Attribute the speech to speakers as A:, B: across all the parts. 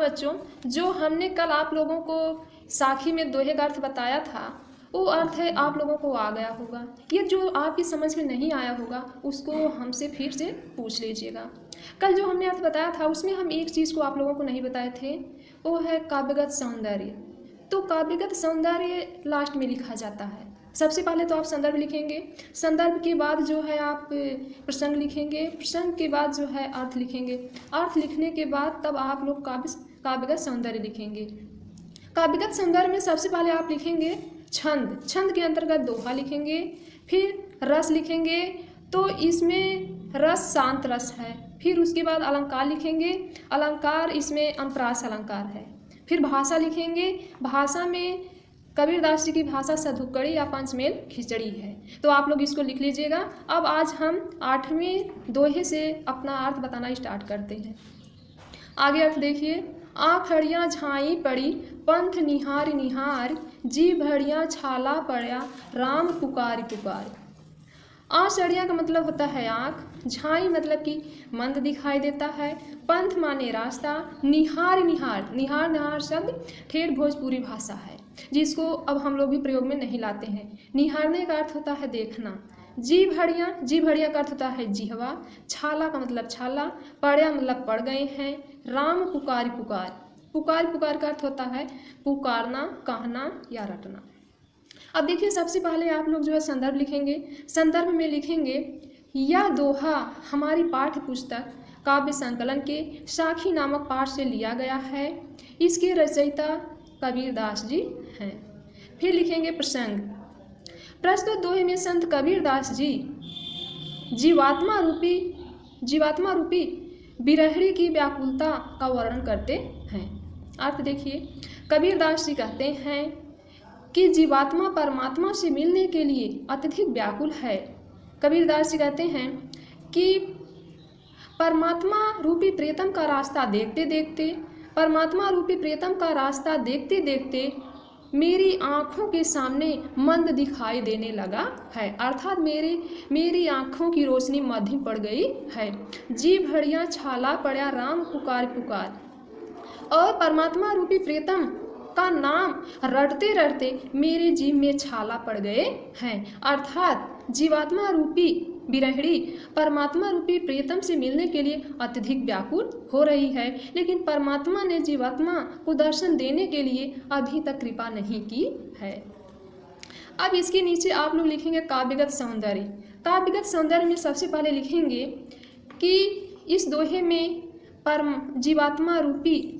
A: बच्चों, जो हमने कल आप लोगों को साखी में दोहे का अर्थ बताया था, वो अर्थ है आप लोगों को आ गया होगा। ये जो आपकी समझ में नहीं आया होगा उसको हमसे फिर से पूछ लीजिएगा। कल जो हमने अर्थ बताया था उसमें हम एक चीज़ को आप लोगों को नहीं बताए थे, वो है काव्यगत सौंदर्य। तो काव्यगत सौंदर्य लास्ट में लिखा जाता है। सबसे पहले तो आप संदर्भ लिखेंगे, संदर्भ के बाद जो है आप प्रसंग लिखेंगे, प्रसंग के बाद जो है अर्थ लिखेंगे, अर्थ लिखने के बाद तब आप लोग काव्यगत सौंदर्य लिखेंगे। काव्यगत सौंदर्य में सबसे पहले आप लिखेंगे छंद, छंद के अंतर्गत दोहा लिखेंगे, फिर रस लिखेंगे, तो इसमें रस शांत रस है। फिर उसके बाद अलंकार लिखेंगे, अलंकार इसमें अनुप्रास अलंकार है। फिर भाषा लिखेंगे, भाषा में कबीरदास जी की भाषा सधुक्कड़ी या पंचमेल खिचड़ी है। तो आप लोग इसको लिख लीजिएगा। अब आज हम 8वें दोहे से अपना अर्थ बताना स्टार्ट करते हैं। आगे अर्थ देखिए। आँखड़ियाँ झाई पड़ी पंथ निहार निहार, जी भड़ियाँ छाला पड़ा राम पुकार पुकार। आँसड़ियाँ का मतलब होता है आँख, झाई मतलब कि मंद दिखाई देता है, पंथ माने रास्ता, निहार निहार, निहार निहार शब्द ठेठ भोजपुरी भाषा है जिसको अब हम लोग भी प्रयोग में नहीं लाते हैं। निहारने का अर्थ होता है देखना। जी भड़ियाँ, जी भड़ियाँ का अर्थ होता है जिहवा, छाला का मतलब छाला, पड़ा मतलब पड़ गए हैं, राम पुकार पुकार, पुकार पुकार का अर्थ होता है पुकारना, कहना या रटना। अब देखिए सबसे पहले आप लोग जो है संदर्भ लिखेंगे। संदर्भ में लिखेंगे यह दोहा हमारी पाठ्य पुस्तक काव्य संकलन के साखी नामक पाठ से लिया गया है, इसके रचयिता कबीरदास जी हैं। फिर लिखेंगे प्रसंग। प्रस्तुत दोहे में संत कबीरदास जी जीवात्मा रूपी बिरहड़ी की व्याकुलता का वर्णन करते हैं। अर्थ देखिए, कबीरदास जी कहते हैं कि जीवात्मा परमात्मा से मिलने के लिए अत्यधिक व्याकुल है। कबीरदास जी कहते हैं कि परमात्मा रूपी प्रियतम का रास्ता देखते देखते, परमात्मा रूपी प्रियतम का रास्ता देखते देखते मेरी आँखों के सामने मंद दिखाई देने लगा है। अर्थात मेरी आँखों की रोशनी मध्यम पड़ गई है। जी भड़ियाँ छाला पड़ा राम पुकार पुकार। और परमात्मा रूपी प्रियतम का नाम रटते रटते मेरे जीव में छाला पड़ गए हैं। अर्थात जीवात्मा रूपी बिरहड़ी परमात्मा रूपी प्रियतम से मिलने के लिए अत्यधिक व्याकुल हो रही है, लेकिन परमात्मा ने जीवात्मा को दर्शन देने के लिए अभी तक कृपा नहीं की है। अब इसके नीचे आप लोग लिखेंगे काव्यगत सौंदर्य। काव्यगत सौंदर्य में सबसे पहले लिखेंगे कि इस दोहे में जीवात्मा रूपी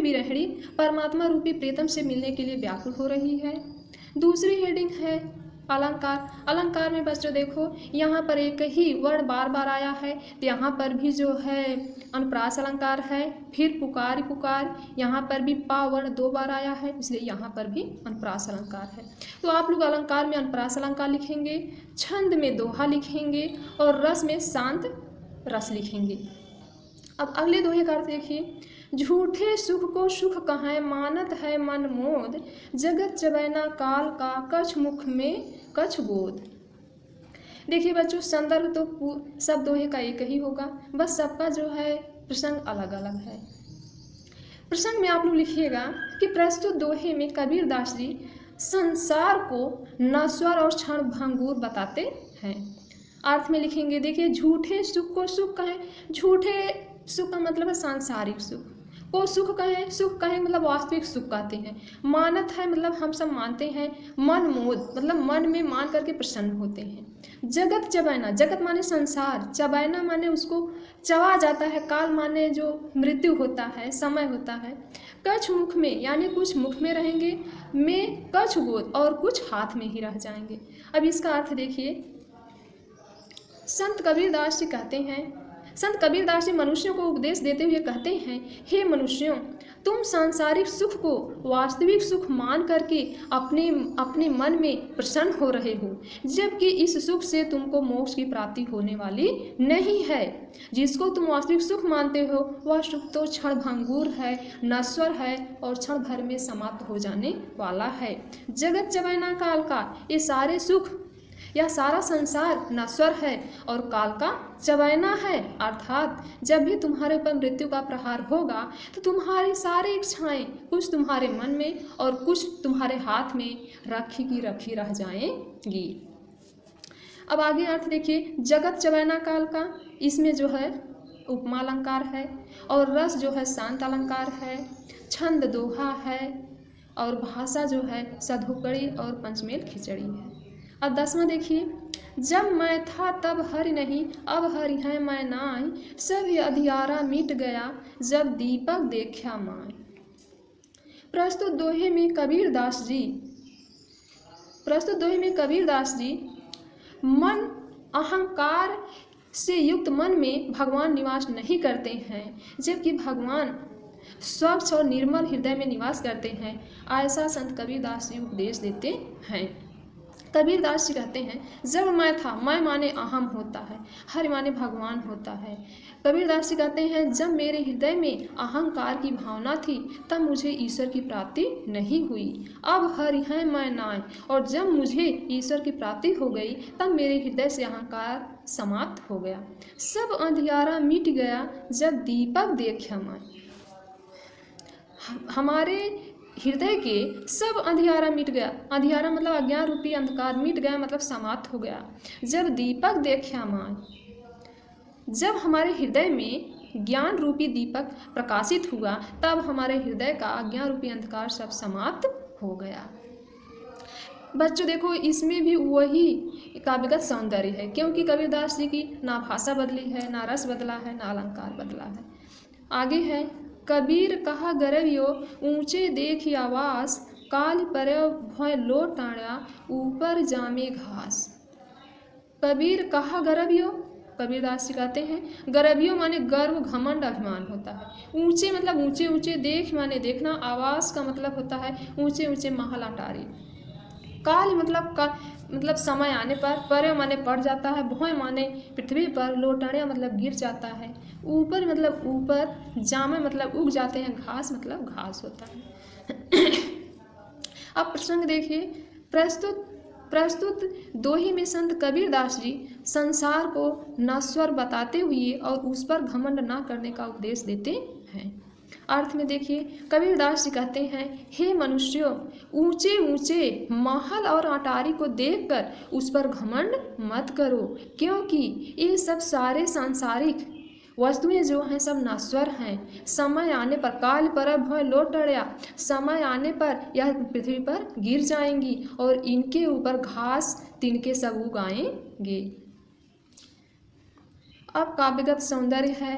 A: बिरहड़ी परमात्मा रूपी प्रीतम से मिलने के लिए व्याकुल हो रही है। दूसरी हेडिंग है अलंकार। अलंकार में बच्चों देखो यहाँ पर एक ही वर्ण बार बार आया है, तो यहाँ पर भी जो है अनुप्रास अलंकार है। फिर पुकार पुकार, यहाँ पर भी पा वर्ण 2 बार आया है, इसलिए यहाँ पर भी अनुप्रास अलंकार है। तो आप लोग अलंकार में अनुप्रास अलंकार लिखेंगे, छंद में दोहा लिखेंगे और रस में शांत रस लिखेंगे। अब अगले दोहे का अर्थ देखिए। झूठे सुख को सुख कहें मानत है मन मोद, जगत चबैना काल का कछ मुख में कछ बोध। देखिए बच्चों संदर्भ तो सब दोहे का एक ही होगा, बस सबका जो है प्रसंग अलग अलग है। प्रसंग में आप लोग लिखिएगा कि प्रस्तुत दोहे में कबीरदास जी संसार को नश्वर और क्षण भंगुर बताते हैं। अर्थ में लिखेंगे देखिए झूठे सुख को सुख कहें, झूठे सुख का मतलब है सांसारिक सुख, को सुख कहें मतलब वास्तविक सुख कहते हैं। मानत है मतलब हम सब मानते हैं, मन मोद मतलब मन में मान करके प्रसन्न होते हैं। जगत चबैना, जगत माने संसार, चबैना माने उसको चबा जाता है, काल माने जो मृत्यु होता है, समय होता है। कछ मुख में यानी कुछ मुख में रहेंगे, में कछ गोद और कुछ हाथ में ही रह जाएंगे। अब इसका अर्थ देखिए। संत कबीरदास जी कहते हैं, संत कबीरदास जी मनुष्यों को उपदेश देते हुए कहते हैं, हे मनुष्यों, तुम सांसारिक सुख को वास्तविक सुख मान करके अपने मन में प्रसन्न हो रहे हो, जबकि इस सुख से तुमको मोक्ष की प्राप्ति होने वाली नहीं है। जिसको तुम वास्तविक सुख मानते हो वह सुख तो क्षण भंगुर है, नश्वर है और क्षण भर में समाप्त हो जाने वाला है। जगत चबैना काल का, ये सारे सुख यह सारा संसार नश्वर है और काल का चबैना है, अर्थात जब भी तुम्हारे ऊपर मृत्यु का प्रहार होगा तो तुम्हारी सारी इच्छाएं कुछ तुम्हारे मन में और कुछ तुम्हारे हाथ में रखी की रखी रह जाएंगी। अब आगे अर्थ देखिए, जगत चबैना काल का, इसमें जो है उपमा अलंकार है और रस जो है शांत अलंकार है, छंद दोहा है और भाषा जो है सधुकड़ी और पंचमेल खिचड़ी है। अब 10वां देखिए, जब मैं था तब हरि नहीं, अब हरि है मैं नाई, सभी अधियारा मिट गया, जब दीपक देखा माय। प्रस्तुत दोहे में कबीरदास जी मन अहंकार से युक्त मन में भगवान निवास नहीं करते हैं, जबकि भगवान स्वच्छ और निर्मल हृदय में निवास करते हैं। ऐसा संत कबीरदास जी उपदेश देते हैं। कबीरदास जी कहते हैं, जब मैं था, मैं माने अहम होता है, हरि माने भगवान होता है। कबीरदास जी कहते हैं, जब मेरे हृदय में अहंकार की भावना थी तब मुझे ईश्वर की प्राप्ति नहीं हुई। अब हरि है मैं नाय, और जब मुझे ईश्वर की प्राप्ति हो गई तब मेरे हृदय से अहंकार समाप्त हो गया। सब अंधियारा मिट गया, जब दीपक देखा मैं। हमारे हृदय के सब अंधियारा मिट गया, अंधियारा मतलब अज्ञान रूपी अंधकार मिट गया, मतलब समाप्त हो गया। जब दीपक देखा माय, जब हमारे हृदय में ज्ञान रूपी दीपक प्रकाशित हुआ तब हमारे हृदय का अज्ञान रूपी अंधकार सब समाप्त हो गया। बच्चों देखो, इसमें भी वही काव्यगत सौंदर्य है, क्योंकि कबीरदास जी की ना भाषा बदली है, ना रस बदला है, ना अलंकार बदला है। आगे है, कबीर कहा गरवियो, ऊंचे देखी आवास, काल पर भय लो टाड़ा, ऊपर जामे घास। कबीर कहा गरवियो, कबीरदास जी कहते हैं, गरवियो माने गर्व घमंड अभिमान होता है। ऊंचे मतलब ऊंचे ऊंचे, देख माने देखना, आवास का मतलब होता है ऊंचे ऊंचे महल अटारी। काल मतलब समय आने पर, पर्य माने पड़ जाता है, भोय माने पृथ्वी पर, लोटड़िया मतलब गिर जाता है, ऊपर मतलब ऊपर, जामे मतलब उग जाते हैं, घास मतलब घास होता है। अब प्रसंग देखिए, प्रस्तुत दोहे में संत कबीरदास जी संसार को नश्वर बताते हुए और उस पर घमंड ना करने का उपदेश देते हैं। अर्थ में देखिए, कबीरदास जी कहते हैं, हे मनुष्यों, ऊंचे ऊंचे महल और अटारी को देखकर उस पर घमंड मत करो, क्योंकि ये सब सारे सांसारिक वस्तुएं जो हैं सब नश्वर हैं। समय आने पर, काल पर भय लौट टड़या, समय आने पर यह पृथ्वी पर गिर जाएंगी और इनके ऊपर घास तिनके सब उगाएंगे। अब काव्यगत सौंदर्य है।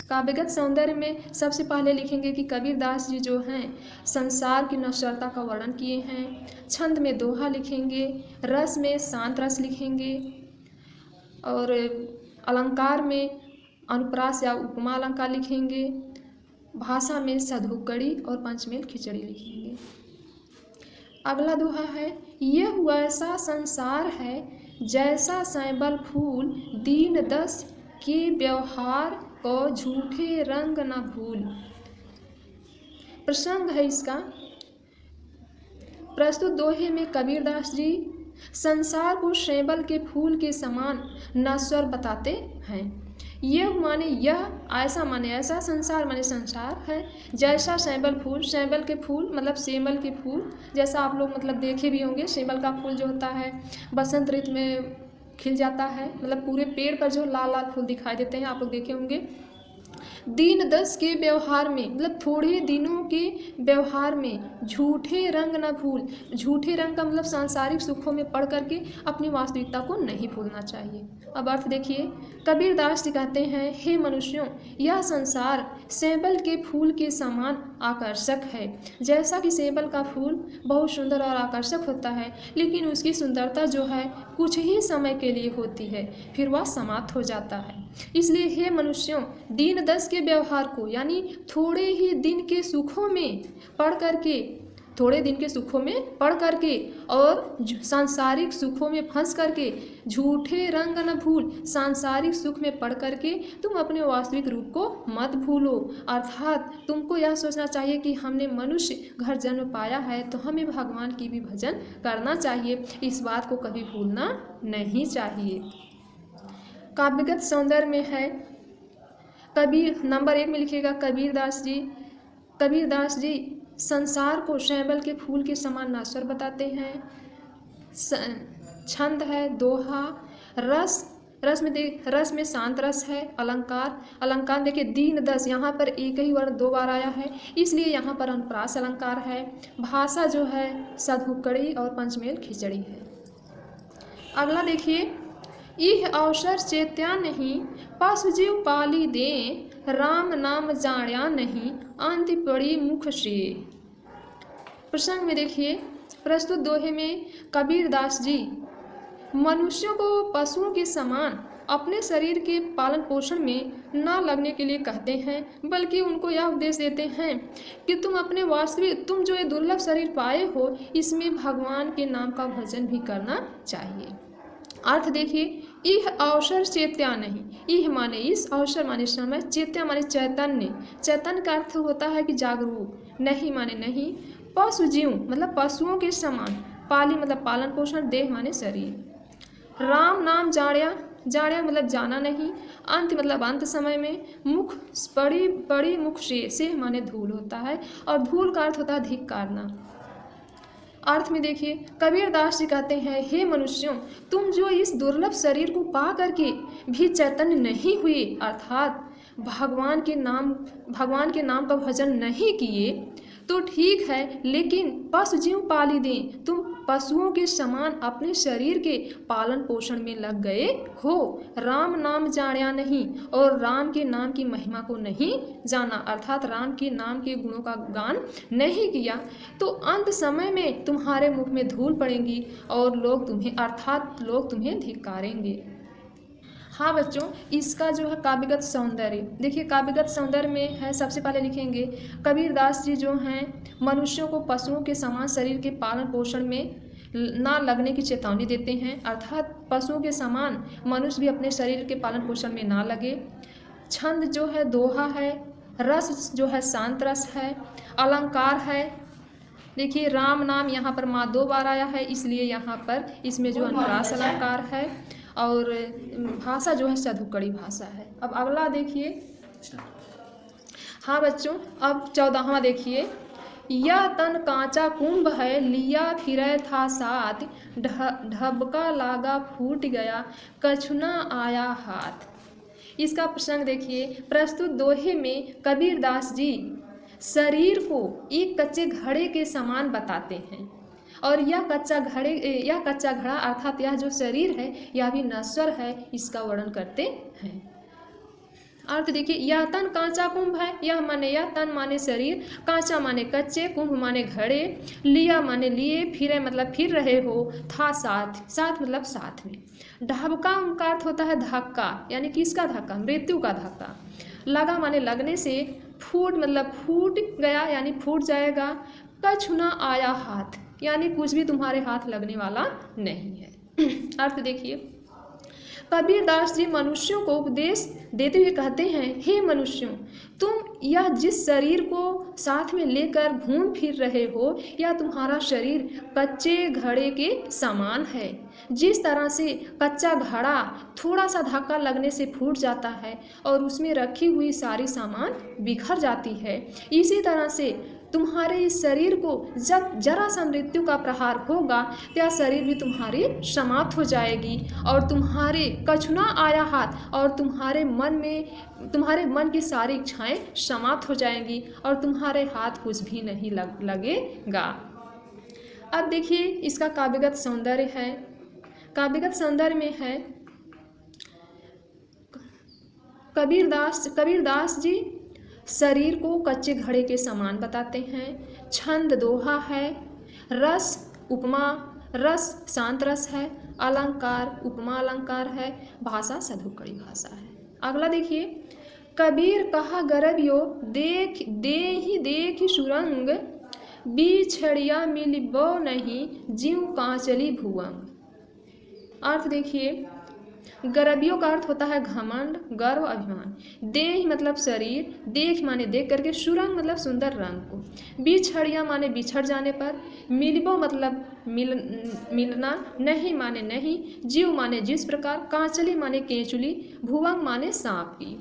A: काव्यगत सौंदर्य में सबसे पहले लिखेंगे कि कबीरदास जी जो हैं संसार की नश्वरता का वर्णन किए हैं। छंद में दोहा लिखेंगे, रस में शांत रस लिखेंगे और अलंकार में अनुप्रास या उपमा अलंकार लिखेंगे। भाषा में सधुकड़ी और पंचमेल खिचड़ी लिखेंगे। अगला दोहा है, यह वैसा संसार है जैसा सैंबल फूल, दीन दस के व्यवहार को झूठे रंग न भूल। प्रसंग है इसका, प्रस्तुत दोहे में कबीरदास जी संसार को सैंबल के फूल के समान नश्वर बताते हैं। यह माने यह, ऐसा माने ऐसा, संसार माने संसार है, जैसा सैंबल फूल, सैंबल के फूल मतलब सेमल के फूल, जैसा आप लोग मतलब देखे भी होंगे। सेमल का फूल जो होता है बसंत ऋतु में खिल जाता है, मतलब पूरे पेड़ पर जो लाल लाल फूल दिखाई देते हैं, आप लोग देखे होंगे। दिन दस के व्यवहार में मतलब थोड़े दिनों के व्यवहार में झूठे रंग न भूल। झूठे रंग का मतलब सांसारिक सुखों में पड़ करके अपनी वास्तविकता को नहीं भूलना चाहिए। अब अर्थ देखिए, कबीरदास जी कहते हैं, हे मनुष्यों, यह संसार सेबल के फूल के समान आकर्षक है। जैसा कि सेबल का फूल बहुत सुंदर और आकर्षक होता है, लेकिन उसकी सुंदरता जो है कुछ ही समय के लिए होती है, फिर वह समाप्त हो जाता है। इसलिए हे मनुष्यों, दिन दस के व्यवहार को यानी थोड़े ही दिन के सुखों में पड़ करके थोड़े दिन के सुखों में पड़ करके और सांसारिक सुखों में फंस करके, झूठे रंग न भूल, सांसारिक सुख में पड़ करके तुम अपने वास्तविक रूप को मत भूलो। अर्थात तुमको यह सोचना चाहिए कि हमने मनुष्य घर जन्म पाया है तो हमें भगवान की भी भजन करना चाहिए। इस बात को कभी भूलना नहीं चाहिए। काव्यगत सौंदर्य में है कबीर, नंबर 1 में लिखिएगा कबीरदास जी। कबीरदास जी संसार को शैवल के फूल के समान नश्वर बताते हैं। छंद है दोहा। रस में शांत रस है। अलंकार देखिए दीन दस, यहाँ पर एक ही वर्ण 2 बार आया है, इसलिए यहाँ पर अनुप्रास अलंकार है। भाषा जो है सधुकड़ी और पंचमेल खिचड़ी है। अगला देखिए, इह अवसर चेत्या नहीं, पशु जीव पाली दे, राम नाम जाण्या नहीं, अंत पड़ी मुख से। प्रसंग में देखिए, प्रस्तुत दोहे में कबीरदास जी मनुष्यों को पशुओं के समान अपने शरीर के पालन पोषण में न लगने के लिए कहते हैं, बल्कि उनको यह उपदेश देते हैं कि तुम जो ये दुर्लभ शरीर पाए हो, इसमें भगवान के नाम का भजन भी करना चाहिए। अर्थ देखिए, इह अवसर चेत्या नहीं, इह माने इस, अवसर माने समय, चेत्या माने चैतन्य। चैतन्य का अर्थ होता है कि जागरूक। नहीं माने नहीं। पशु जीव मतलब पशुओं के समान, पाली मतलब पालन पोषण, देह माने शरीर। राम नाम जाण्या मतलब जाना नहीं, अंत मतलब अंत समय में, मुख बड़ी मुख से माने धूल होता है, और धूल का अर्थ होता है धिक्कारना। अर्थ में देखिए, कबीरदास जी कहते हैं, हे मनुष्यों, तुम जो इस दुर्लभ शरीर को पा करके भी चैतन्य नहीं हुए, अर्थात भगवान के नाम का भजन नहीं किए, तो ठीक है, लेकिन पशु जीव पाली दें, तुम पशुओं के समान अपने शरीर के पालन पोषण में लग गए हो। राम नाम जाण्या नहीं, और राम के नाम की महिमा को नहीं जाना, अर्थात राम के नाम के गुणों का गान नहीं किया, तो अंत समय में तुम्हारे मुख में धूल पड़ेंगी और लोग तुम्हें धिक्कारेंगे। हाँ बच्चों, इसका जो है काव्यगत सौंदर्य देखिए, काव्यगत सौंदर्य में है, सबसे पहले लिखेंगे कबीरदास जी जो हैं मनुष्यों को पशुओं के समान शरीर के पालन पोषण में ना लगने की चेतावनी देते हैं, अर्थात पशुओं के समान मनुष्य भी अपने शरीर के पालन पोषण में ना लगे। छंद जो है दोहा है। रस जो है शांत रस है। अलंकार है, देखिए राम नाम यहाँ पर 2 बार आया है, इसलिए यहाँ पर इसमें जो अनुप्रास अलंकार है, और भाषा जो है सधुकड़ी भाषा है। अब अगला देखिए, हाँ बच्चों, अब 14वां देखिए, यह तन कांचा कुंभ है, लिया फिरे था साथ, ढबका लागा फूट गया, कछुना आया हाथ। इसका प्रसंग देखिए, प्रस्तुत दोहे में कबीरदास जी शरीर को एक कच्चे घड़े के समान बताते हैं, और यह कच्चा घड़ा अर्थात यह जो शरीर है यह भी नश्वर है, इसका वर्णन करते हैं। अर्थ देखिए, यह तन कांचा कुंभ है, यह तन माने शरीर, कांचा माने कच्चे, कुंभ माने घड़े, लिया माने लिए, फिरे मतलब फिर रहे हो, था साथ मतलब साथ में। ढबका का अर्थ होता है धक्का, यानी किसका धक्का? मृत्यु का धक्का। लगा माने लगने से, फूट मतलब फूट गया यानी फूट जाएगा। कछुना आया हाथ, यानी कुछ भी तुम्हारे हाथ लगने वाला नहीं है। अर्थ देखिए, कबीरदास जी मनुष्यों को उपदेश देते हुए कहते हैं, हे मनुष्यों, तुम यह जिस शरीर को साथ में लेकर घूम फिर रहे हो, यह तुम्हारा शरीर कच्चे घड़े के समान है। जिस तरह से कच्चा घड़ा थोड़ा सा धक्का लगने से फूट जाता है और उसमें रखी हुई सारी सामान बिखर जाती है, इसी तरह से तुम्हारे इस शरीर को जब जरा सा मृत्यु का प्रहार होगा, यह शरीर भी तुम्हारी समाप्त हो जाएगी, और तुम्हारे कछुना आया हाथ, और तुम्हारे मन की सारी इच्छाएं समाप्त हो जाएंगी, और तुम्हारे हाथ कुछ भी नहीं लगेगा। अब देखिए, इसका काव्यगत सौंदर्य है। काव्यगत सौंदर्य में है, कबीरदास जी शरीर को कच्चे घड़े के समान बताते हैं। छंद दोहा है। रस उपमा, रस शांत रस है। अलंकार उपमा अलंकार है। भाषा सधुकड़ी भाषा है। अगला देखिए, कबीर कहा गरबियो, देख सुरंग, बिछड़िया मिलबो नहीं, जीव कांचली भुवन। अर्थ देखिए, गर्भियों का अर्थ होता है घमंड, गर्व, अभिमान। देह मतलब शरीर, देख माने देख करके, सुरंग मतलब सुंदर रंग को। बिछड़िया माने बिछड़ जाने पर, मिलबो मतलब मिलना, नहीं माने नहीं, जीव माने जिस प्रकार, कांचली माने केंचुली, भुवंग माने सांप की।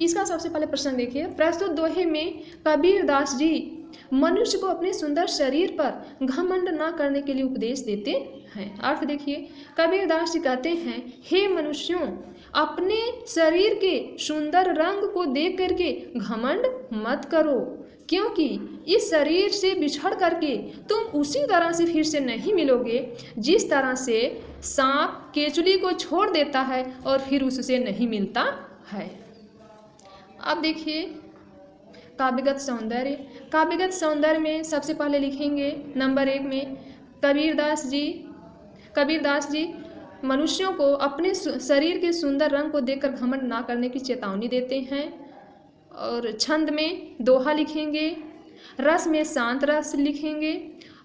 A: इसका सबसे पहले प्रश्न देखिए। प्रस्तुत दोहे में कबीर दास जी मनुष्य को अपने सुंदर शरीर पर घमंड न करने के लिए उपदेश देते हैं। अर्थ देखिए, कबीर दास जी कहते हैं, हे मनुष्यों, अपने शरीर के सुंदर रंग को देख करके घमंड मत करो, क्योंकि इस शरीर से बिछड़ करके तुम उसी तरह से फिर से नहीं मिलोगे जिस तरह से सांप केचुली को छोड़ देता है और फिर उससे नहीं मिलता है। अब देखिए काव्यगत सौंदर्य। काव्यगत सौंदर्य में सबसे पहले लिखेंगे नंबर 1 में कबीर दास जी मनुष्यों को अपने शरीर के सुंदर रंग को देखकर घमंड ना करने की चेतावनी देते हैं। और छंद में दोहा लिखेंगे, रस में शांत रस लिखेंगे,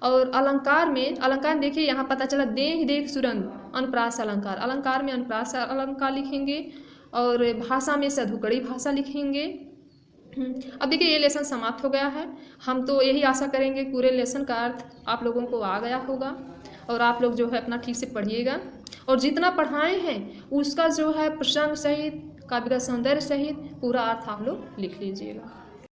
A: और अलंकार देखिए यहाँ पता चला देह देख सुरंग, अनुप्रास अलंकार में अनुप्रास अलंकार लिखेंगे, और भाषा में सधुकड़ी भाषा लिखेंगे। अब देखिए ये लेसन समाप्त हो गया है। हम तो यही आशा करेंगे पूरे लेसन का अर्थ आप लोगों को आ गया होगा, और आप लोग जो है अपना ठीक से पढ़िएगा, और जितना पढ़ाए हैं उसका जो है प्रसंग सहित, काव्यगत सौंदर्य सहित पूरा अर्थ आप लोग लिख लीजिएगा।